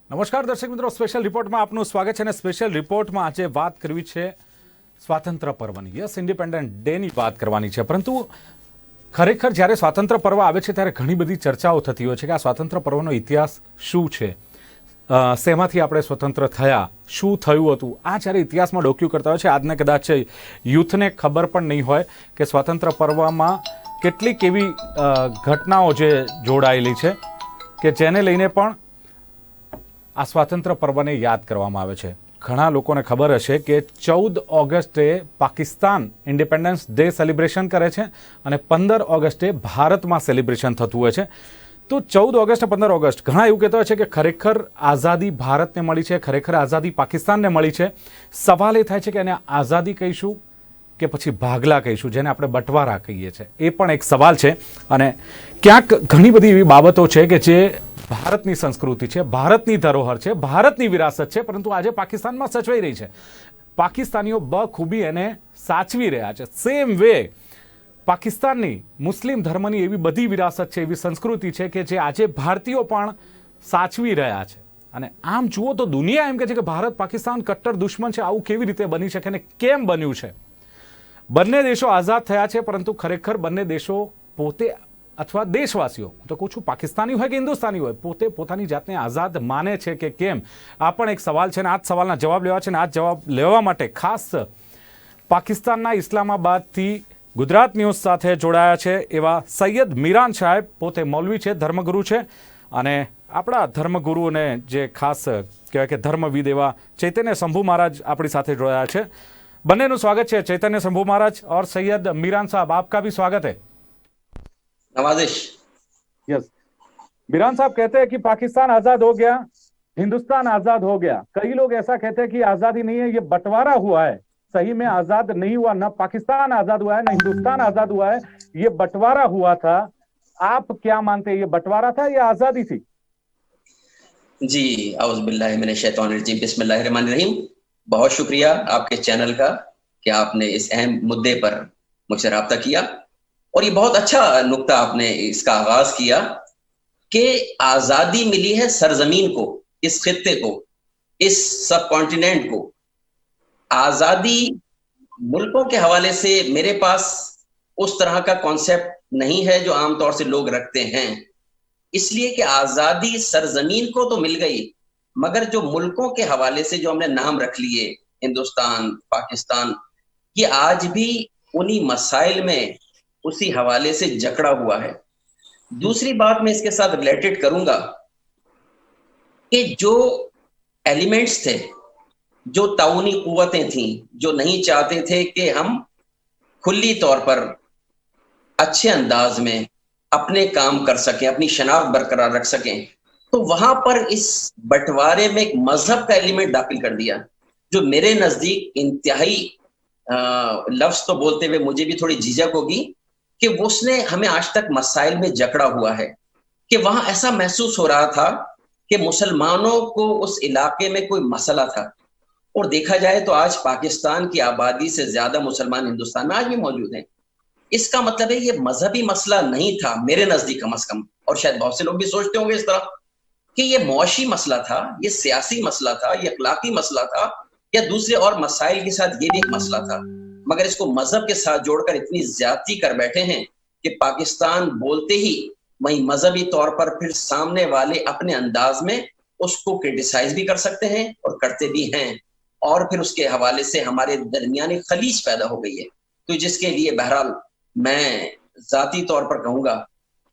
નમસ્કાર દર્શક મિત્રો, સ્પેશિયલ રિપોર્ટમાં આપનું સ્વાગત છે અને સ્પેશિયલ રિપોર્ટમાં આજે વાત કરવી છે સ્વાતંત્ર્ય પર્વની. યસ, ઇન્ડિપેન્ડન્ટ ડેની વાત કરવાની છે. પરંતુ ખરેખર જ્યારે સ્વાતંત્ર્ય પર્વ આવે છે ત્યારે ઘણી બધી ચર્ચાઓ થતી હોય છે કે આ સ્વાતંત્ર્ય પર્વનો ઇતિહાસ શું છે, શેમાંથી આપણે સ્વતંત્ર થયા, શું થયું હતું. આ જ્યારે ઇતિહાસમાં ડોક્યુ કરતા હોય છે, આજને કદાચ યુથને ખબર પણ નહીં હોય કે સ્વાતંત્ર્ય પર્વમાં કેટલીક એવી ઘટનાઓ જે જોડાયેલી છે કે જેને લઈને પણ આ સ્વાતંત્ર્ય પર્વને યાદ કરવામાં આવે છે. ઘણા લોકોને ખબર હશે કે 14 ઓગસ્ટે પાકિસ્તાન ઇન્ડિપેન્ડન્સ ડે સેલિબ્રેશન કરે છે અને 15 ઓગસ્ટે ભારતમાં સેલિબ્રેશન થતું હોય છે. તો 14 ઓગસ્ટ 15 ઓગસ્ટ ઘણા એવું કહેતા હોય છે કે ખરેખર આઝાદી ભારતને મળી છે, ખરેખર આઝાદી પાકિસ્તાનને મળી છે. સવાલ એ થાય છે કે એને આઝાદી કહીશું કે પછી ભાગલા કહીશું, જેને આપણે બટવારા કહીએ છીએ. એ પણ એક સવાલ છે અને ક્યાંક ઘણી બધી એવી બાબતો છે કે જે ભારતની સંસ્કૃતિ છે, ભારતની ધરોહર છે, ભારતની વિરાસત છે, પરંતુ આજે પાકિસ્તાનમાં સચવાઈ રહી છે. પાકિસ્તાનીઓ બખૂબી એને સાચવી રહ્યા છે. સેમ વે પાકિસ્તાનની મુસ્લિમ ધર્મની એવી બધી વિરાસત છે, એવી સંસ્કૃતિ છે કે જે આજે ભારતીયો પણ સાચવી રહ્યા છે. અને આમ જુઓ તો દુનિયા એમ કહે છે કે ભારત પાકિસ્તાન કટ્ટર દુશ્મન છે. આવું કેવી રીતે બની શકે અને કેમ બન્યું છે? બંને દેશો આઝાદ થયા છે, પરંતુ ખરેખર બંને દેશો પોતે અથવા દેશવાસીઓ, તો કહું છું પાકિસ્તાની હોય કે હિન્દુસ્તાની હોય, પોતે પોતાની જાતને આઝાદ માને છે કે કેમ? આ પણ એક સવાલ છે અને આ જ સવાલના જવાબ લેવા છે. અને આ જવાબ લેવા માટે ખાસ પાકિસ્તાનના ઇસ્લામાબાદથી ગુજરાત ન્યૂઝ સાથે જોડાયા છે એવા સૈયદ મીરાન સાહેબ. પોતે મૌલવી છે, ધર્મગુરુ છે અને આપણા ધર્મગુરુને જે ખાસ કહેવાય કે ધર્મવિદ એવા ચૈતન્ય શંભુ મહારાજ આપણી સાથે જોડાયા છે. બંનેનું સ્વાગત છે, चैतन्य शंभू महाराज और सैयद मीरान साहब, आपका भी स्वागत है. नवाजिश. यस, मीरान साहब कहते हैं कि पाकिस्तान आजाद हो गया, हिंदुस्तान आजाद हो गया. कई लोग ऐसा कहते हैं कि आजादी नहीं है, ये बंटवारा हुआ है. सही में आजाद नहीं हुआ, न पाकिस्तान आजाद हुआ है न हिंदुस्तान आजाद हुआ है, ये बंटवारा हुआ था. आप क्या मानते हैं, ये बंटवारा था या आजादी थी? जी, औज़ बिल्लाहि मिनश शैतानिर रजीम, बिस्मिल्लाहिर रहमानिर रहीम. बहुत शुक्रिया आपके चैनल का कि आपने इस अहम मुद्दे पर मुझसे रब्ता किया और ये बहुत अच्छा नुक्ता आपने इसका आगाज किया कि आजादी मिली है सरजमीन को, इस खित्ते को, इस सब कॉन्टिनेंट को. आजादी मुल्कों के हवाले से मेरे पास उस तरह का कॉन्सेप्ट नहीं है जो आमतौर से लोग रखते हैं, इसलिए कि आजादी सरजमीन को तो मिल गई, मगर जो मुल्कों के हवाले से जो हमने नाम रख लिए, हिंदुस्तान, पाकिस्तान, ये आज भी उन्हीं मसाइल में उसी हवाले से जकड़ा हुआ है. दूसरी बात मैं इसके साथ रिलेटेड करूंगा कि जो एलिमेंट्स थे, जो ताउनी कुव्वतें थीं, जो नहीं चाहते थे कि हम खुली तौर पर अच्छे अंदाज में अपने काम कर सकें, अपनी शनाख्त बरकरार रख सकें, तो वहां पर इस बंटवारे में एक मजहब का एलिमेंट दाखिल कर दिया, जो मेरे नजदीक इंतहाई लफ्ज तो बोलते हुए मुझे भी थोड़ी झिझक होगी कि उसने हमें आज तक मसाइल में जकड़ा हुआ है. कि वहां ऐसा महसूस हो रहा था कि मुसलमानों को उस इलाके में कोई मसला था. और देखा जाए तो आज पाकिस्तान की आबादी से ज्यादा मुसलमान हिंदुस्तान में आज भी मौजूद हैं. इसका मतलब है ये मजहबी मसला नहीं था मेरे नजदीक कम अज कम, और शायद बहुत से लोग भी सोचते होंगे इस तरह कि ये मुआशी मसला था, ये सियासी मसला था, ये अखलाकी मसला था, या दूसरे और मसाइल के साथ ये भी एक मसला था. मगर इसको मजहब के साथ जोड़कर इतनी ज्यादती कर बैठे हैं कि पाकिस्तान बोलते ही वहीं मजहबी तौर पर फिर सामने वाले अपने अंदाज में उसको क्रिटिसाइज भी कर सकते हैं और करते भी हैं, और फिर उसके हवाले से हमारे दरमियानी खलीज पैदा हो गई है. तो जिसके लिए बहरहाल मैं जाती तौर पर कहूंगा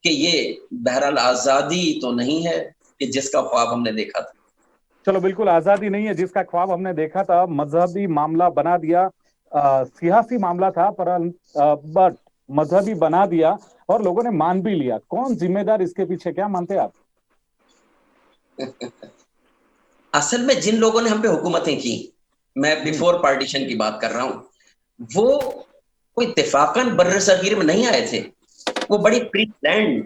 कि ये बहरहाल आजादी तो नहीं है कि जिसका ख्वाब हमने देखा था. चलो, बिल्कुल आजादी नहीं है जिसका ख्वाब हमने देखा था. मजहबी मामला बना दिया, सियासी मामला था पर बट मजहबी बना दिया और लोगों ने मान भी लिया. कौन जिम्मेदार इसके पीछे, क्या मानते हैं आप? असल में जिन लोगों ने हम पे हुकूमतें की, मैं बिफोर पार्टीशन की बात कर रहा हूं, वो कोई इत्तेफाकन बर्र सगीर में नहीं आए थे. वो बड़ी प्री प्लान्ड,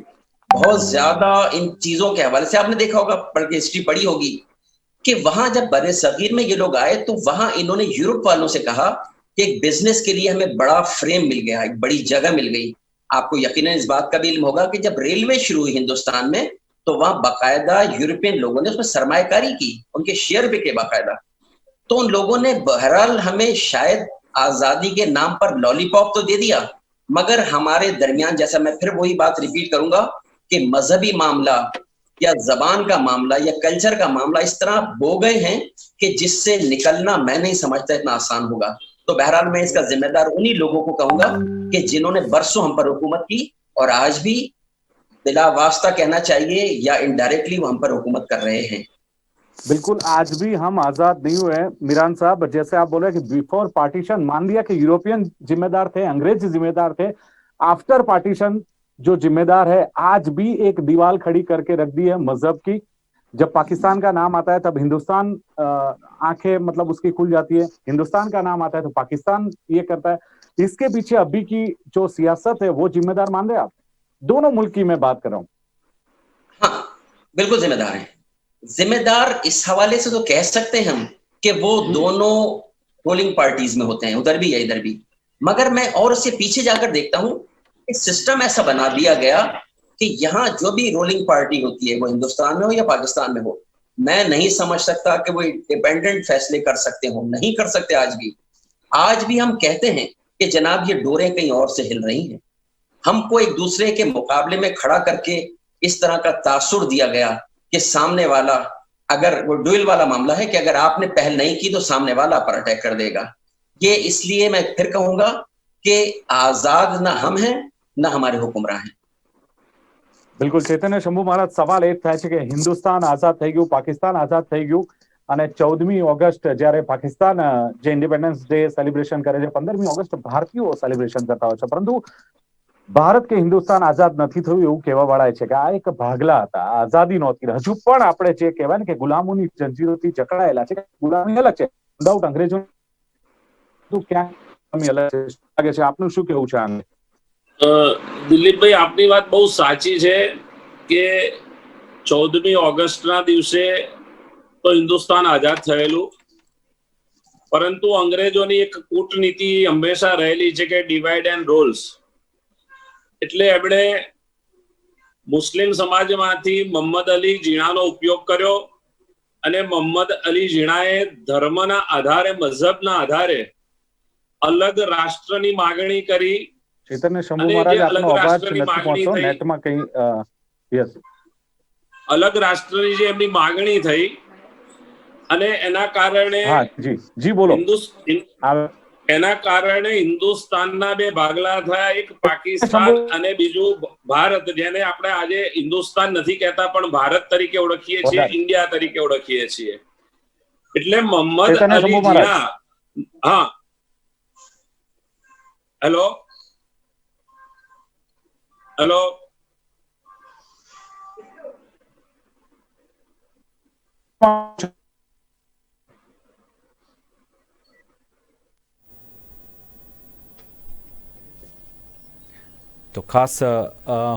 बहुत ज्यादा इन चीजों के हवाले से आपने देखा होगा, पढ़ के हिस्ट्री पढ़ी होगी कि वहां जब बर्र सगीर में ये लोग आए तो वहां इन्होंने यूरोप वालों से कहा कि एक बिजनेस के लिए हमें बड़ा फ्रेम मिल गया, एक बड़ी जगह मिल गई. आपको यकीनन इस बात का भी इल्म होगा कि जब रेलवे शुरू हुई हिंदुस्तान में तो वहां बाकायदा यूरोपियन लोगों ने उसमें सरमायाकारी की, उनके शेयर बिके बाकायदा। तो उन लोगों ने बहरहाल हमें शायद आजादी के नाम पर लॉलीपॉप तो दे दिया, मगर हमारे दरमियान, जैसा मैं फिर वही बात रिपीट करूंगा कि मजहबी मामला या जबान का मामला या कल्चर का मामला इस तरह बो गए हैं कि जिससे निकलना मैं नहीं समझता इतना आसान होगा। तो बहरहाल मैं इसका जिम्मेदार उन्हीं लोगों को कहूंगा कि जिन्होंने बरसों हम पर हुकूमत की और आज भी बिला वास्ता कहना चाहिए या इनडायरेक्टली वो हम पर हुकूमत कर रहे हैं। बिल्कुल, आज भी हम आजाद नहीं हुए हैं मीरान साहब। जैसे आप बोल रहे हैं कि बिफोर पार्टीशन मान लिया कि यूरोपियन जिम्मेदार थे, अंग्रेज जिम्मेदार थे, आफ्टर पार्टीशन जो जिम्मेदार है आज भी एक दीवार खड़ी करके रख दी है मजहब की। जब पाकिस्तान का नाम आता है तब हिंदुस्तान आंखें मतलब उसकी खुल जाती है, हिंदुस्तान का नाम आता है तो पाकिस्तान ये करता है। इसके पीछे अभी की जो सियासत है वो जिम्मेदार मान रहे आप? दोनों मुल्क की मैं बात कर रहा हूं। हाँ, बिल्कुल जिम्मेदार है। जिम्मेदार इस हवाले से तो कह सकते हैं हम कि वो दोनों पोलिंग पार्टीज में होते हैं, उधर भी या इधर भी। मगर मैं और उससे पीछे जाकर देखता हूं, सिस्टम ऐसा बना दिया गया कि यहाँ जो भी रूलिंग पार्टी होती है वो हिंदुस्तान में हो या पाकिस्तान में हो, मैं नहीं समझ सकता कि वो इंडिपेंडेंट फैसले कर सकते हो, नहीं कर सकते। आज भी हम कहते हैं कि जनाब ये डोरें कहीं और से हिल रही हैं। हमको एक दूसरे के मुकाबले में खड़ा करके इस तरह का तासुर दिया गया कि सामने वाला, अगर वो डुएल वाला मामला है कि अगर आपने पहल नहीं की तो सामने वाला पर अटैक कर देगा। ये इसलिए मैं फिर कहूंगा कि आजाद ना हम हैं ना हमारे हुक्मरान हैं। બિલકુલ ચૈતન્ય શંભુ મહારાજ, સવાલ એ થાય છે કે હિન્દુસ્તાન આઝાદ થઈ ગયું, પાકિસ્તાન આઝાદ થઈ ગયું અને 14મી ઓગસ્ટ જ્યારે પાકિસ્તાન જે ઇન્ડિપેન્ડન્સ ડે સેલિબ્રેશન કરે છે, 15મી ઓગસ્ટ ભારતીયો સેલિબ્રેશન કરતા હોય છે, પરંતુ ભારત કે હિન્દુસ્તાન આઝાદ નથી થયું એવું કહેવા વાળા છે કે આ એક ભાગલા હતા, આઝાદી નહોતી। હજુ પણ આપણે જે કહેવાય ને કે ગુલામોની જંજીરોથી જકડાયેલા છે, ગુલામી અલગ છે, વિધાઉટ અંગ્રેજો ક્યાં ગુલામી અલગ છે, લાગે છે આપનું શું કેવું છે આને? દિલીપભાઈ, આપની વાત બહુ સાચી છે કે 14મી ઓગસ્ટના દિવસે તો હિન્દુસ્તાન આઝાદ થયેલું, પરંતુ અંગ્રેજોની એક કૂટનીતિ હંમેશા રહેલી છે કે ડિવાઇડ એન્ડ રૂલ્સ। એટલે એમણે મુસ્લિમ સમાજમાંથી મોહમ્મદ અલી ઝીણાનો ઉપયોગ કર્યો અને મોહમ્મદ અલી ઝીણાએ ધર્મના આધારે, મઝહબના આધારે અલગ રાષ્ટ્રની માગણી કરી। ચૈતન્ય શંભુ મહારાજ, આપનો અવાજ નથી પહોંચતો, નેટમાં કઈ યસ, અલગ રાષ્ટ્રની જે એમની માગણી થઈ અને એના કારણે હા જી જી બોલો, એના કારણે હિન્દુસ્તાનના બે ભાગલા થયા, એક પાકિસ્તાન અને બીજું ભારત, જેને આપણે આજે હિન્દુસ્તાન નથી કહેતા પણ ભારત તરીકે ઓળખીએ છીએ, ઇન્ડિયા તરીકે ઓળખીએ છીએ। એટલે મોહમ્મદ અલી ઝીણા, હા હેલો હેલો તો ખાસ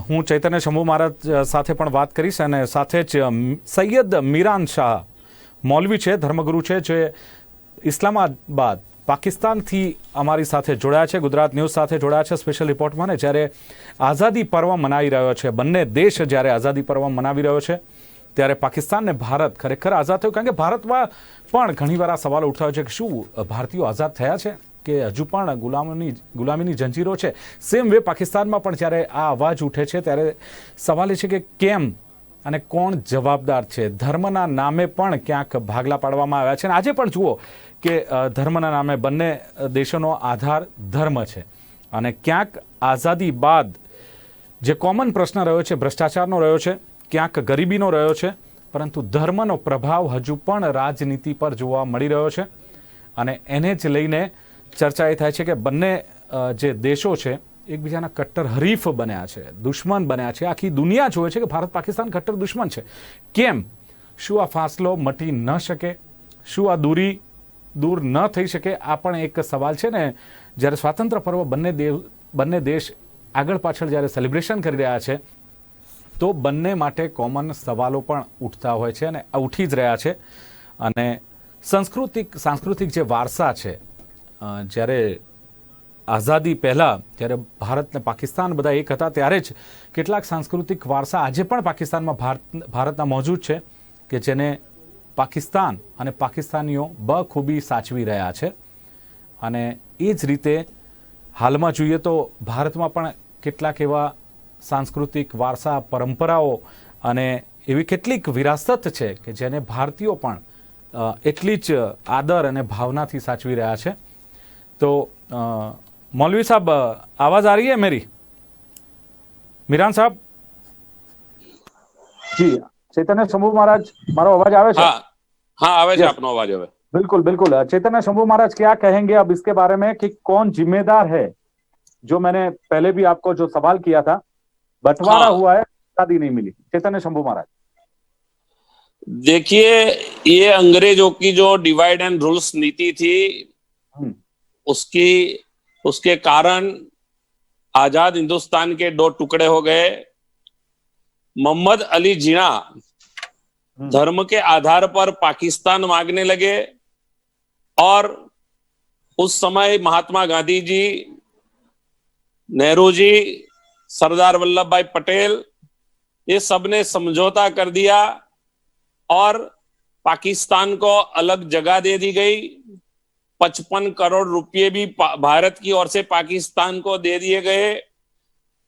હું ચૈતન્ય શંભુ મહારાજ સાથે પણ વાત કરીશ અને સાથે જ સૈયદ મીરાન શાહ મૌલવી છે, ધર્મગુરુ છે, જે ઇસ્લામાબાદ પાકિસ્તાનથી અમારી સાથે જોડાયા છે, ગુજરાત ન્યૂઝ સાથે જોડાયા છે સ્પેશિયલ રિપોર્ટમાં। ને જ્યારે આઝાદી પર્વ મનાવી રહ્યો છે, બંને દેશ જ્યારે આઝાદી પર્વ મનાવી રહ્યો છે ત્યારે પાકિસ્તાન ને ભારત ખરેખર આઝાદ થયું? કારણ કે ભારતમાં પણ ઘણીવાર આ સવાલ ઉઠાવ્યો છે કે શું ભારતીયો આઝાદ થયા છે કે હજુ પણ ગુલામીની જંજીરો છે? સેમ વે પાકિસ્તાનમાં પણ જ્યારે આ અવાજ ઉઠે છે ત્યારે સવાલ એ છે કે કેમ અને કોણ જવાબદાર છે? ધર્મના નામે પણ ક્યાંક ભાગલા પાડવામાં આવ્યા છે અને આજે પણ જુઓ કે ધર્મના નામે બંને દેશોનો આધાર ધર્મ છે અને ક્યાંક આઝાદી બાદ જે કોમન પ્રશ્ન રહ્યો છે ભ્રષ્ટાચારનો રહ્યો છે, ક્યાંક ગરીબીનો રહ્યો છે, પરંતુ ધર્મનો પ્રભાવ હજુ પણ રાજનીતિ પર જોવા મળી રહ્યો છે અને એને જ લઈને ચર્ચા એ થાય છે કે બંને જે દેશો છે એકબીજાના કટ્ટર હરીફ બન્યા છે, દુશ્મન બન્યા છે। આખી દુનિયા જોવે છે કે ભારત પાકિસ્તાન કટ્ટર દુશ્મન છે। કેમ? શું આ ફાસલો મટી ન શકે? શું આ દૂરી દૂર ન થઈ શકે? આ પણ એક સવાલ છે ને। જ્યારે સ્વાતંત્ર્ય પર્વ બંને દેશ આગળ પાછળ જ્યારે સેલિબ્રેશન કરી રહ્યા છે તો બંને માટે કોમન સવાલો પણ ઉઠતા હોય છે અને ઉઠી જ રહ્યા છે। અને સાંસ્કૃતિક જે વારસા છે, જ્યારે આઝાદી પહેલાં જ્યારે ભારત ને પાકિસ્તાન બધા એક હતા ત્યારે જ કેટલાક સાંસ્કૃતિક વારસા આજે પણ પાકિસ્તાનમાં ભારતના મોજૂદ છે કે જેને પાકિસ્તાન અને પાકિસ્તાનીઓ બખૂબી સાચવી રહ્યા છે. અને એ જ રીતે હાલમાં જોઈએ તો ભારતમાં પણ કેટલાક એવા સાંસ્કૃતિક વારસા પરંપરાઓ અને એવી કેટલીક વિરાસત છે કે જેને ભારતીયો પણ એટલી જ આદર અને ભાવનાથી સાચવી રહ્યા છે. तो मौलवी साहब आवाज आ रही है मेरी? मीरान साहब जी, चैतन्य शंभू महाराज मारो आवाज आवे छे? हाँ हाँ आवे छे आपनो आवाज आवे. बिल्कुल बिल्कुल. चैतन्य शंभू महाराज क्या कहेंगे अब इसके बारे में कि कौन जिम्मेदार है? जो मैंने पहले भी आपको जो सवाल किया था, बंटवारा हुआ है, आजादी नहीं मिली. चैतन्य शंभू महाराज देखिए, ये अंग्रेजों की जो डिवाइड एंड रूल्स नीति थी उसके कारण आजाद हिंदुस्तान के दो टुकड़े हो गए. मोहम्मद अली जिन्ना धर्म के आधार पर पाकिस्तान मांगने लगे और उस समय महात्मा गांधी जी, नेहरू जी, सरदार वल्लभ भाई पटेल, ये सबने समझौता कर दिया और पाकिस्तान को अलग जगह दे दी गई. 55 करोड़ रुपए भी भारत की ओर से पाकिस्तान को दे दिए गए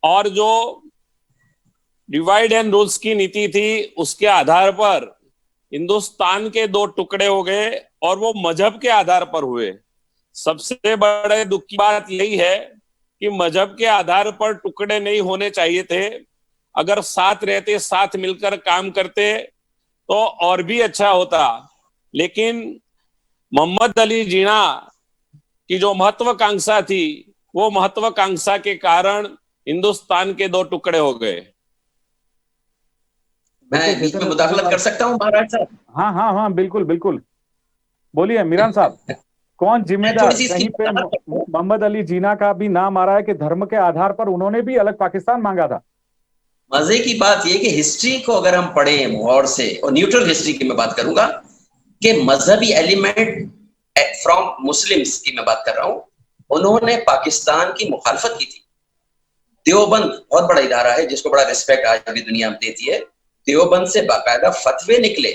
और जो डिवाइड एंड रूल्स की नीति थी उसके आधार पर हिंदुस्तान के दो टुकड़े हो गए और वो मजहब के आधार पर हुए. सबसे बड़े दुख की बात यही है कि मजहब के आधार पर टुकड़े नहीं होने चाहिए थे. अगर साथ रहते, साथ मिलकर काम करते तो और भी अच्छा होता. लेकिन मोहम्मद अली जिन्ना की जो महत्वाकांक्षा थी वो महत्वाकांक्षा के कारण हिंदुस्तान के दो टुकड़े हो गए. मैं बीच में मुदाखलत कर सकता हूं महाराज साहब? हाँ हाँ हाँ बिल्कुल बिल्कुल, बोलिए मीरान साहब. कौन जिम्मेदार? कहीं पे मोहम्मद अली जिन्ना का भी नाम आ रहा है कि धर्म के आधार पर उन्होंने भी अलग पाकिस्तान मांगा था. मजे की बात यह कि हिस्ट्री को अगर हम पढ़ें गौर से, और न्यूट्रल हिस्ट्री की मैं बात करूंगा, कि मजहबी एलिमेंट फ्रॉम मुस्लिम्स की मैं बात कर रहा हूं, उन्होंने पाकिस्तान की मुखालफत की थी. देवबंद बहुत बड़ा इदारा है जिसको बड़ा रिस्पेक्ट आज भी दुनिया में देती है. देवबंद से बाकायदा फतवे निकले.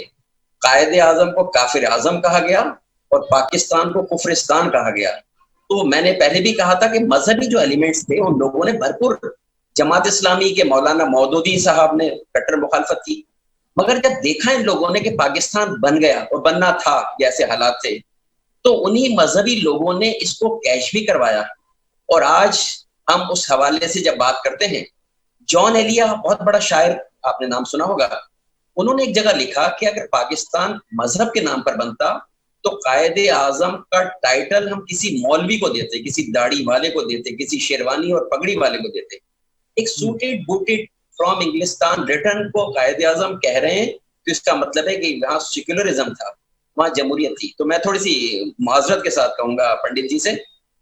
कायदे आजम को काफिर आजम कहा गया और पाकिस्तान को कुफरिस्तान कहा गया. तो मैंने पहले भी कहा था कि मजहबी जो एलिमेंट्स थे उन लोगों ने भरपूर, जमात इस्लामी के मौलाना मौदूदी साहब ने कट्टर मुखालफत की, मगर जब देखा इन लोगों ने कि पाकिस्तान बन गया और बनना था, ऐसे हालात थे, तो उन्हीं मजहबी लोगों ने इसको कैश भी करवाया. और आज हम उस हवाले से जब बात करते हैं, जॉन एलिया बहुत बड़ा शायर, आपने नाम सुना होगा, उन्होंने एक जगह लिखा कि अगर पाकिस्तान मजहब के नाम पर बनता तो कायदे आजम का टाइटल हम किसी मौलवी को देते, किसी दाढ़ी वाले को देते, किसी शेरवानी और पगड़ी वाले को देते. एक सूटेड बूटेड फ्रॉम इंग्लिस्तान रिटर्न को कायदे आजम कह रहे हैं, तो इसका मतलब है कि यहाँ सेक्युलरिज्म था, वहां जमहूरियत थी. तो मैं थोड़ी सी माजरत के साथ कहूंगा पंडित जी से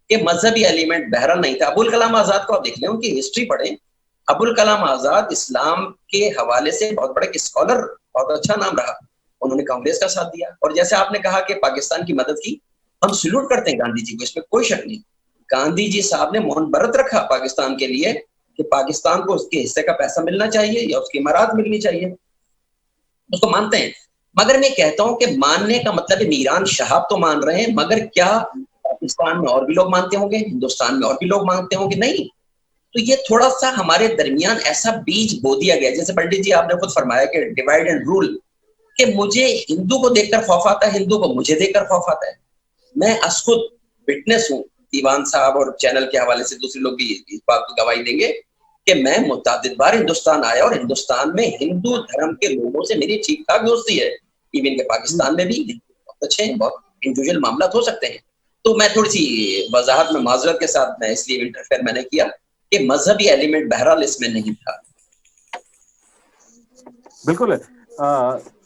कि मजहबी एलिमेंट बहरहाल नहीं था. अबुल कलाम आजाद को आप देख लें, उनकी हिस्ट्री पढ़ें. अबुल कलाम आजाद इस्लाम के हवाले से बहुत बड़े स्कॉलर, बहुत अच्छा नाम रहा. उन्होंने कांग्रेस का साथ दिया और जैसे आपने कहा कि पाकिस्तान की मदद की, हम सल्यूट करते हैं गांधी जी को, इसमें कोई शक नहीं. गांधी जी साहब ने मौन व्रत रखा पाकिस्तान के लिए कि पाकिस्तान को उसके हिस्से का पैसा मिलना चाहिए या उसकी इमारत मिलनी चाहिए, उसको मानते हैं. मगर मैं कहता हूं कि मानने का मतलब है मीरान शहाब तो मान रहे हैं, मगर क्या पाकिस्तान में और भी लोग मानते होंगे, हिंदुस्तान में और भी लोग मानते होंगे? नहीं. तो ये थोड़ा सा हमारे दरमियान ऐसा बीज बो दिया गया. जैसे पंडित जी आपने खुद फरमाया कि डिवाइड एंड रूल, कि मुझे हिंदू को देखकर खौफ आता है, हिंदू को मुझे देखकर खौफ आता है. मैं असखुद विटनेस हूं, दीवान साहब और चैनल के हवाले से दूसरे लोग भी इस बात को गवाही देंगे कि मैं मुतअद्दिद बार हिंदुस्तान आया और हिंदुस्तान में हिंदू धर्म के लोगों से मेरी ठीक ठाक दोस्ती है. इवन के पाकिस्तान में भी बहुत अच्छे हैं, बहुत इंडिविजुअल मामला हो सकते हैं. तो मैं थोड़ी सी वजाहत में माजरत के साथ मैं इसलिए इंटरफेयर मैंने किया कि मजहबी एलिमेंट बहरहाल इसमें नहीं था. बिल्कुल.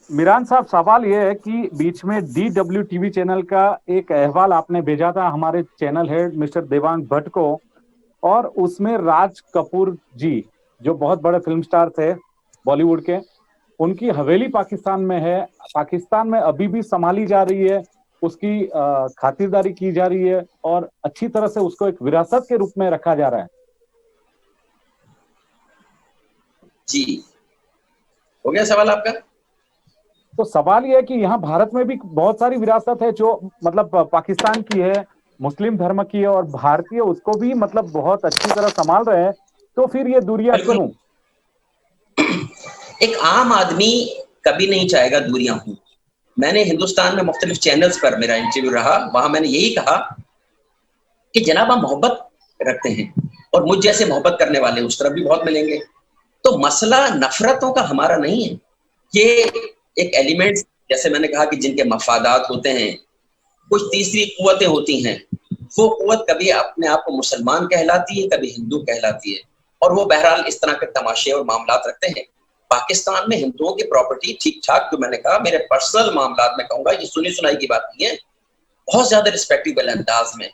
मीरान साहब, सवाल यह है कि बीच में DW टीवी चैनल का एक अहवाल आपने भेजा था हमारे channel head mister Devang Bhatt को, और उसमें राज कपूर जी जो बहुत बड़े फिल्म स्टार थे बॉलीवुड के, उनकी हवेली पाकिस्तान में है, पाकिस्तान में अभी भी संभाली जा रही है, उसकी खातिरदारी की जा रही है और अच्छी तरह से उसको एक विरासत के रूप में रखा जा रहा है। जी, हो गया सवाल आपका? तो सवाल यह है कि यहाँ भारत में भी बहुत सारी विरासत है जो मतलब पाकिस्तान की है, मुस्लिम धर्म की है, और भारतीय उसको भी मतलब बहुत अच्छी तरह संभाल रहे हैं, तो फिर ये दूरियां बिल्कुल। क्यों? एक आम आदमी कभी नहीं चाहेगा दूरियां हों। मैंने हिंदुस्तान में मुख्तलिफ चैनल्स पर मेरा इंटरव्यू रहा, वहां मैंने यही कहा कि जनाब हम मोहब्बत रखते हैं और मुझ जैसे मोहब्बत करने वाले उस तरफ भी बहुत मिलेंगे। तो मसला नफरतों का हमारा नहीं है, ये एक एलिमेंट्स, जैसे मैंने कहा कि जिनके मफादात होते हैं, कुछ तीसरी कुव्वतें होती हैं, वो कुव्वत कभी अपने आप को मुसलमान कहलाती है, कभी हिंदू कहलाती है, और वो बहरहाल इस तरह के तमाशे और मामलात रखते हैं। पाकिस्तान में हिंदुओं की प्रॉपर्टी ठीक ठाक, जो मैंने कहा मेरे पर्सनल मामलात में कहूंगा, ये सुनी सुनाई की बात नहीं है, बहुत ज्यादा रिस्पेक्टेबल अंदाज में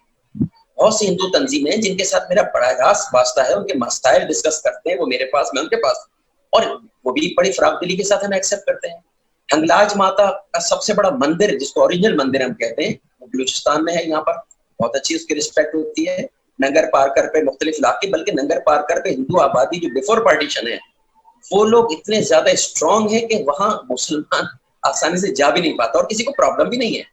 बहुत सी हिंदू तंजीमें हैं जिनके साथ मेरा बड़ा रास्त वास्ता है, उनके मसाइल डिस्कस करते हैं, वो मेरे पास, मैं उनके पास, और वो भी बड़ी फराग दिली के साथ हमें एक्सेप्ट करते हैं। हंगलाज माता का सबसे बड़ा मंदिर, जिसको ओरिजिनल मंदिर हम कहते हैं, वो बलूचिस्तान में है। यहाँ पर बहुत अच्छी उसकी रिस्पेक्ट होती है। नंगर पारकर पे मुख्तलिफ इलाके, बल्कि नंगर पारकर पे हिंदू आबादी जो बिफोर पार्टीशन है, वो लोग इतने ज्यादा स्ट्रांग है कि वहां मुसलमान आसानी से जा भी नहीं पाता और किसी को प्रॉब्लम भी नहीं है।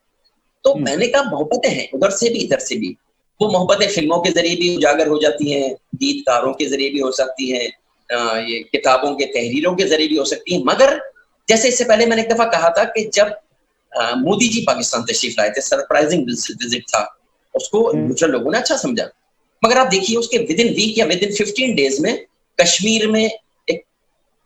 तो मैंने कहा मोहब्बतें हैं उधर से भी इधर से भी। वो मोहब्बतें फिल्मों के जरिए भी उजागर हो जाती हैं, गीतकारों के जरिए भी हो सकती हैं, ये किताबों के तहरीरों के जरिए भी हो सकती हैं। मगर जैसे इससे पहले मैंने एक दफा कहा था कि जब मोदी जी पाकिस्तान तशरीफ लाए थे, सरप्राइजिंग विजिट था, उसको न्यूट्रल लोगों ने अच्छा समझा। मगर आप देखिए उसके विद इन वीक या विद इन 15 डेज में कश्मीर में एक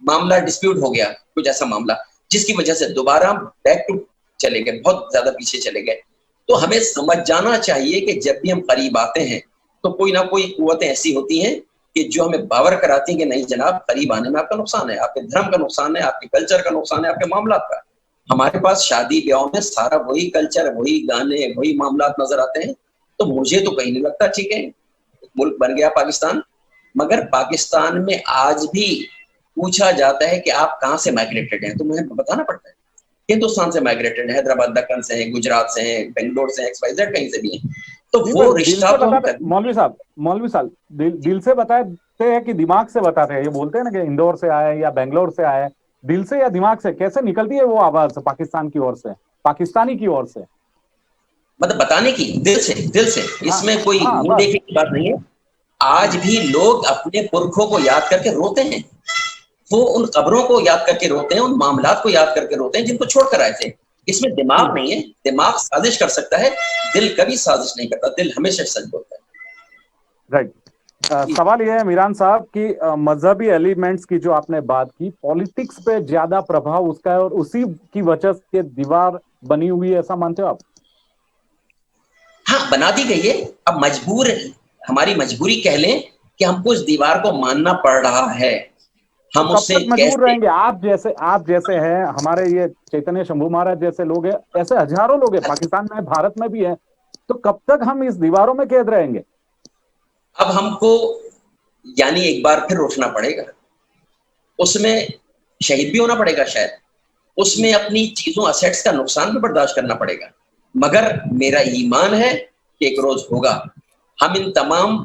मामला डिस्प्यूट हो गया, कुछ ऐसा मामला जिसकी वजह से दोबारा बैक टू चले गए, बहुत ज्यादा पीछे चले गए। तो हमें समझ जाना चाहिए कि जब भी हम करीब आते हैं तो कोई ना कोई कुव्वतें ऐसी होती हैं कि जो हमें बावर कराती हैं कि नहीं जनाब, करीब आने में आपका नुकसान है, आपके धर्म का नुकसान है, आपके कल्चर का नुकसान है, आपके मामला का। हमारे पास शादी ब्याह में सारा वही कल्चर, वही गाने, वही मामला नजर आते हैं। तो मुझे तो कहीं नहीं लगता, ठीक है मुल्क बन गया पाकिस्तान, मगर पाकिस्तान में आज भी पूछा जाता है कि आप कहाँ से माइग्रेटेड हैं, तो मुझे बताना पड़ता है हिंदुस्तान से माइग्रेटेड है, हैदराबाद दक्कन से है, गुजरात से है, बेंगलोर से है, XYZ कहीं से भी है। तो वो रिश्ता तो हम मौलवी साहब दिल से बताते हैं कि दिमाग से बताते हैं? ये बोलते हैं ना कि इंदौर से आए या बेंगलोर से आए, दिल से या दिमाग से कैसे निकलती है वो आवाज पाकिस्तान की ओर से, पाकिस्तानी की ओर से? मतलब बताने की दिल से, दिल से, इसमें कोई मुंह देखने की बात नहीं है। आज भी लोग अपने पुरखों को याद करके रोते हैं, वो उन कब्रों को याद करके रोते हैं, उन मामलात को याद करके रोते हैं जिनको छोड़कर आए थे। इसमें दिमाग नहीं है, दिमाग साजिश कर सकता है, दिल कभी साजिश नहीं करता, दिल हमेशा सच बोलता है। राइट। सवाल यह है मीरान साहब कि मजहबी एलिमेंट्स की जो आपने बात की, पॉलिटिक्स पे ज्यादा प्रभाव उसका है और उसी की वजह से दीवार बनी हुई है, ऐसा मानते हो आप? हाँ, बना दी गई है। अब मजबूर, हमारी मजबूरी कह लें कि हमको इस दीवार को मानना पड़ रहा है। हम कब उससे तक मजबूर रहेंगे? आप जैसे हैं, हमारे ये चैतन्य शंभू महाराज जैसे लोग हैं, ऐसे हजारों लोग हैं पाकिस्तान में, भारत में भी हैं, तो कब तक हम इस दीवारों में कैद रहेंगे? अब हमको यानी एक बार फिर उठना पड़ेगा, उसमें शहीद भी होना पड़ेगा शायद, उसमें अपनी चीजों असेट्स का नुकसान भी बर्दाश्त करना पड़ेगा। मगर मेरा ईमान है कि एक रोज होगा, हम इन तमाम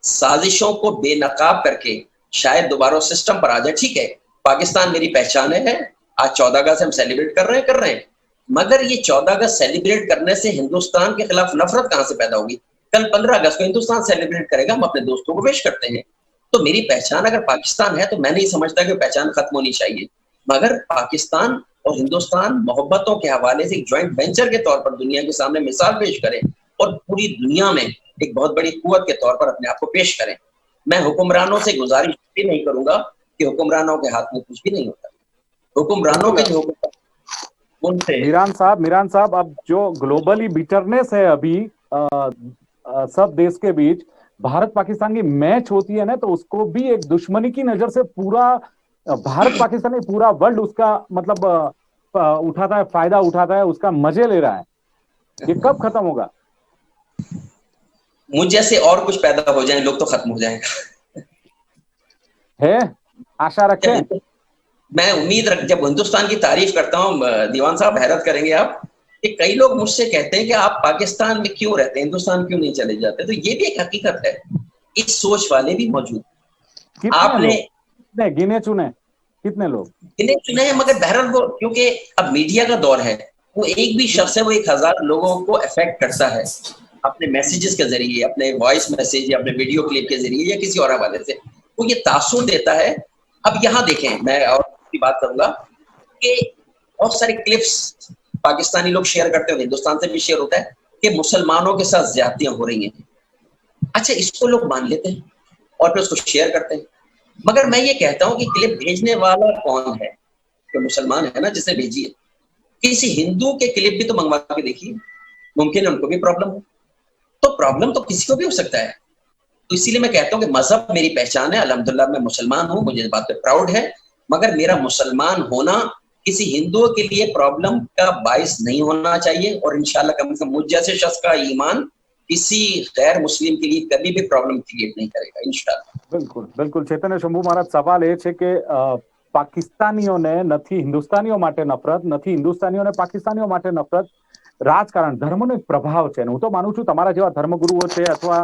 साजिशों को बेनकाब करके शायद दोबारा सिस्टम पर आ जाए। ठीक है, पाकिस्तान मेरी पहचान है, आज 14 अगस्त हम सेलिब्रेट कर रहे हैं, मगर ये 14 अगस्त सेलिब्रेट करने से हिंदुस्तान के खिलाफ नफरत कहां से पैदा होगी? कल 15 अगस्त को हिंदुस्तान सेलिब्रेट करेगा, हम अपने दोस्तों को पेश करते हैं। तो मेरी पहचान अगर पाकिस्तान है तो मैं नहीं समझता कि पहचान खत्म होनी चाहिए, मगर पाकिस्तान और हिंदुस्तान मोहब्बतों के हवाले से एक ज्वाइंट वेंचर के तौर पर दुनिया के सामने मिसाल पेश करें और पूरी दुनिया में एक बहुत बड़ी कुव्वत के तौर पर अपने आप को पेश करें। मैं हुक्मरानों से गुजारिश भी नहीं करूंगा कि हुक्मरानों के हाथ में कुछ भी नहीं होता, हुक्मरानों के जो उनसे। मीरान साहब, अब जो ग्लोबली बिटरनेस है अभी सब देश के बीच, भारत पाकिस्तान की मैच होती है ना, तो उसको भी एक दुश्मनी की नजर से पूरा भारत पाकिस्तान, पूरा वर्ल्ड उसका मतलब उठाता है, फायदा उठाता है, उसका मजे ले रहा है। ये कब खत्म होगा? मुझ जैसे और कुछ पैदा हो जाए लोग तो खत्म हो जाएगा। है, आशा रखें। मैं उम्मीद रख, जब हिंदुस्तान की तारीफ करता हूँ दीवान साहब, हैरत करेंगे आप, कि कई लोग मुझसे कहते हैं कि आप पाकिस्तान में क्यों रहते हैं, हिंदुस्तान क्यों नहीं चले जाते, तो ये भी एक हकीकत है। इस सोच वाले भी मौजूद। कितने आपने लोग, कितने गिने चुने, कितने लोग? इन्हें चुने हैं, मगर बहरहाल वो, क्योंकि अब मीडिया का दौर है, वो एक भी शख्स है, वो 1000 लोगों को अफेक्ट करता है अपने मैसेजेस के जरिए, अपने वॉइस मैसेज या अपने वीडियो क्लिप के जरिए या किसी और हवाले से, वो ये तासुर देता है। अब यहाँ देखें, मैं और की बात करूंगा कि बहुत सारे क्लिप्स पाकिस्तानी लोग शेयर करते हैं, हिंदुस्तान से भी शेयर होता है कि मुसलमानों के साथ ज्यादतियां हो रही हैं। अच्छा, इसको लोग मान लेते हैं और फिर उसको शेयर करते हैं। मगर मैं ये कहता हूं कि क्लिप भेजने वाला कौन है? जो मुसलमान है ना, जिसने भेजी है, किसी हिंदू के क्लिप भी तो मंगवा के देखिए, मुमकिन है उनको भी प्रॉब्लम हो। तो प्रॉब्लम तो किसी को भी हो सकता है। तो इसीलिए मैं कहता हूं कि मजहब मेरी पहचान है, अल्हम्दुलिल्लाह मैं मुसलमान हूं, मुझे इस बात पे प्राउड है। मगर मेरा मुसलमान होना किसी हिंदुओं के लिए प्रॉब्लम का बाइस नहीं होना चाहिए, और इंशाल्लाह कम से कम मुझ जैसे शख्स का ईमान किसी गैर मुस्लिम के लिए कभी भी प्रॉब्लम क्रिएट नहीं करेगा, इंशाल्लाह। બિલકુલ બિલકુલ ચૈતન્ય શંભુ મહારાજ, સવાલ એ છે કે પાકિસ્તાનીઓને નથી હિન્દુસ્તાનીઓ માટે નફરત, નથી હિન્દુસ્તાનીઓને પાકિસ્તાનીઓ માટે નફરત, રાજકારણ ધર્મનો એક પ્રભાવ છે. હું તો માનું છું તમારા જેવા ધર્મગુરુઓ છે અથવા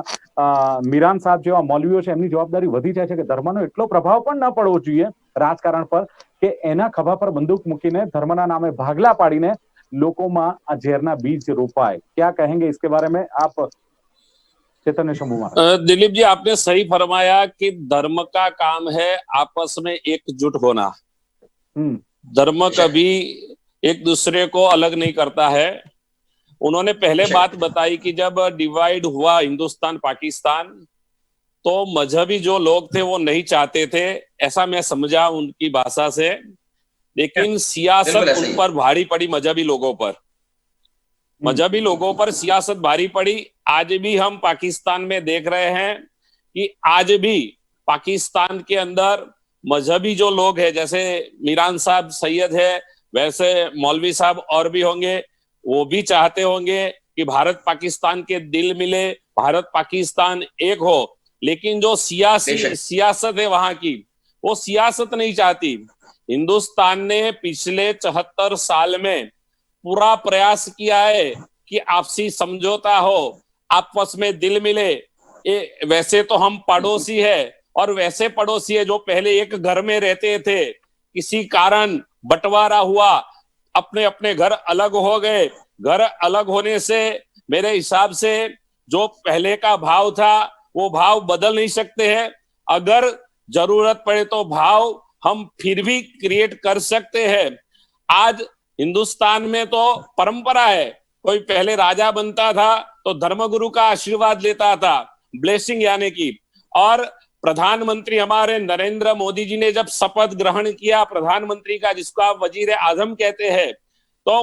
મીરાન સાહેબ જેવા મૌલવીઓ છે, એમની જવાબદારી વધી જાય છે કે ધર્મનો એટલો પ્રભાવ પણ ન પડવો જોઈએ રાજકારણ પર કે એના ખભા પર બંદૂક મૂકીને ધર્મના નામે ભાગલા પાડીને લોકોમાં આ ઝેરના બીજ રોપાય. क्या कहेंगे इसके बारे में आप चैतन्य शंभू महाराज? दिलीप जी, आपने सही फरमाया कि धर्म का काम है आपस में एकजुट होना। धर्म कभी एक दूसरे को अलग नहीं करता है। उन्होंने पहले बात बताई कि जब डिवाइड हुआ हिंदुस्तान पाकिस्तान, तो मजहबी जो लोग थे वो नहीं चाहते थे, ऐसा मैं समझा उनकी भाषा से। लेकिन सियासत उन पर भारी पड़ी, मजहबी लोगों पर, मजहबी लोगों पर सियासत भारी पड़ी। आज भी हम पाकिस्तान में देख रहे हैं कि आज भी पाकिस्तान के अंदर मजहबी जो लोग हैं, जैसे मीरान साहब सैयद है, वैसे मौलवी साहब और भी होंगे, वो भी चाहते होंगे कि भारत पाकिस्तान के दिल मिले, भारत पाकिस्तान एक हो। लेकिन जो सियासत है वहां की, वो सियासत नहीं चाहती। हिंदुस्तान ने पिछले 74 साल में पूरा प्रयास किया है कि आपसी समझौता हो, आपस में दिल मिले। वैसे तो हम पड़ोसी है, और वैसे पड़ोसी है जो पहले एक घर में रहते थे, किसी कारण बंटवारा हुआ, अपने अपने घर अलग हो गए। घर अलग होने से मेरे हिसाब से जो पहले का भाव था वो भाव बदल नहीं सकते हैं। अगर जरूरत पड़े तो भाव हम फिर भी क्रिएट कर सकते हैं। आज हिंदुस्तान में तो परंपरा है, कोई पहले राजा बनता था तो धर्मगुरु का आशीर्वाद लेता था, ब्लेसिंग यानी कि। और प्रधानमंत्री हमारे नरेंद्र मोदी जी ने जब शपथ ग्रहण किया प्रधानमंत्री का, जिसको आप वजीर आजम कहते हैं, तो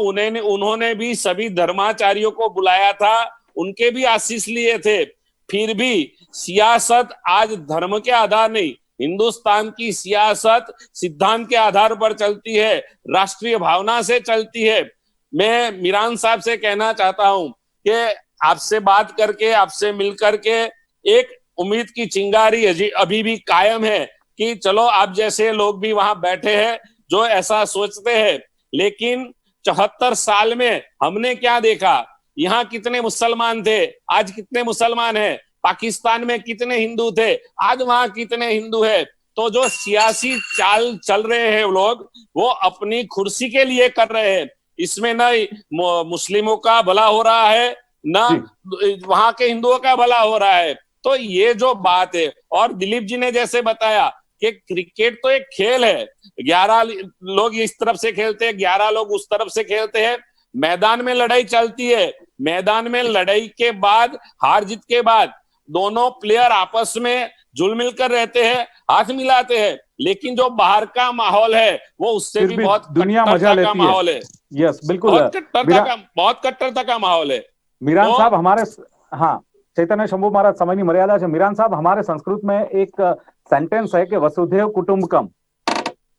उन्होंने भी सभी धर्माचार्यों को बुलाया था, उनके भी आशीष लिए थे। फिर भी सियासत आज धर्म के आधार नहीं, हिंदुस्तान की सियासत सिद्धांत के आधार पर चलती है, राष्ट्रीय भावना से चलती है। मैं मीरान साहब से कहना चाहता हूं कि आपसे बात करके, आपसे मिलकर के एक उम्मीद की चिंगारी अभी भी कायम है कि चलो आप जैसे लोग भी वहां बैठे हैं जो ऐसा सोचते हैं। लेकिन 74 साल में हमने क्या देखा? यहाँ कितने मुसलमान थे, आज कितने मुसलमान हैं? पाकिस्तान में कितने हिंदू थे, आज वहां कितने हिंदू है? तो जो सियासी चाल चल रहे हैं लोग, वो अपनी कुर्सी के लिए कर रहे हैं। इसमें न मुस्लिमों का भला हो रहा है, न वहां के हिंदुओं का भला हो रहा है। तो ये जो बात है, और दिलीप जी ने जैसे बताया कि क्रिकेट तो एक खेल है, 11 लोग इस तरफ से खेलते हैं, 11 लोग उस तरफ से खेलते हैं। मैदान में लड़ाई चलती है, मैदान में लड़ाई के बाद, हार जीत के बाद, दोनों प्लेयर आपस में जुल मिलकर रहते हैं, हाथ मिलाते हैं। लेकिन जो बाहर का माहौल है वो उससे भी बहुत दुनिया मजा लेती है। माहौल है। यस, बिल्कुल, बहुत कट्टरता का माहौल है। मीरान साहब हमारे, हाँ चैतन्य शंभू महाराज, समझनी मर्यादा है। मीरान साहब, हमारे संस्कृत में एक सेंटेंस है कि वसुधैव कुटुंबकम।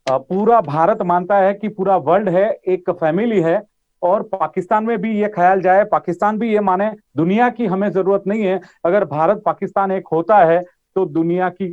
पूरा भारत मानता है कि पूरा वर्ल्ड है, एक फैमिली है, और पाकिस्तान में भी ये ख्याल जाए, पाकिस्तान भी ये माने दुनिया की हमें जरूरत नहीं है। अगर भारत पाकिस्तान एक होता है तो दुनिया की,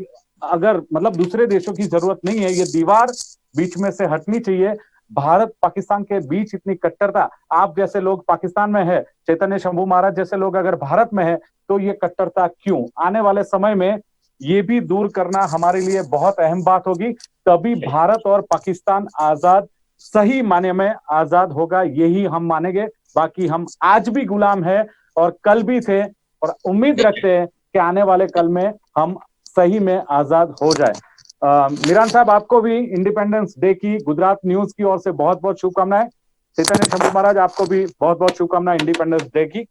अगर मतलब दूसरे देशों की जरूरत नहीं है, ये दीवार बीच में से हटनी चाहिए। भारत पाकिस्तान के बीच इतनी कट्टरता, आप जैसे लोग पाकिस्तान में है, चैतन्य शंभू महाराज जैसे लोग अगर भारत में है, तो ये कट्टरता क्यों? आने वाले समय में ये भी दूर करना हमारे लिए बहुत अहम बात होगी, तभी भारत और पाकिस्तान आजाद, सही माने में आजाद होगा, यही हम मानेंगे। बाकी हम आज भी गुलाम है और कल भी थे, और उम्मीद रखते हैं कि आने वाले कल में हम सही में आजाद हो जाए। मीरान साहब, आपको भी इंडिपेंडेंस डे की गुजरात न्यूज की ओर से बहुत बहुत शुभकामनाएं। चैतन्य शंभू महाराज, आपको भी बहुत बहुत शुभकामनाएं इंडिपेंडेंस डे की।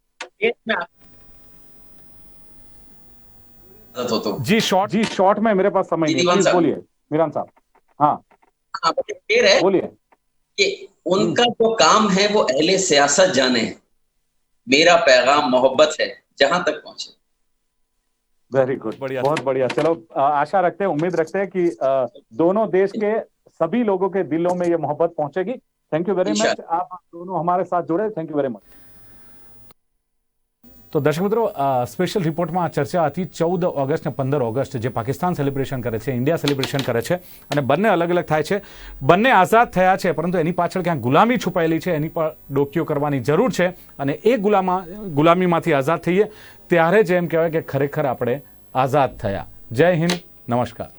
जी शॉर्ट में मेरे पास समय नहीं, प्लीज बोलिए मीरान साहब। हाँ बोलिए। कि उनका जो काम है वो अहले सियासत जाने है, मेरा पैगाम मोहब्बत है, जहां तक पहुंचे। वेरी गुड, बहुत बढ़िया। चलो आशा रखते हैं, उम्मीद रखते हैं कि दोनों देश के सभी लोगों के दिलों में ये मोहब्बत पहुंचेगी। थैंक यू वेरी मच, आप दोनों हमारे साथ जुड़े, थैंक यू वेरी मच। તો દર્શક મિત્રો, સ્પેશિયલ રિપોર્ટમાં આ ચર્ચા હતી 14 ઓગસ્ટ અને 15 ઓગસ્ટ, જે પાકિસ્તાન સેલિબ્રેશન કરે છે, ઇન્ડિયા સેલિબ્રેશન કરે છે, અને બંને અલગ અલગ થાય છે, બંને આઝાદ થયા છે, પરંતુ એની પાછળ ક્યાંક ગુલામી છુપાયેલી છે, એની પર ડોકીઓ કરવાની જરૂર છે, અને એ ગુલામીમાંથી આઝાદ થઈએ ત્યારે જ એમ કહેવાય કે ખરેખર આપણે આઝાદ થયા। જય હિન્દ, નમસ્કાર।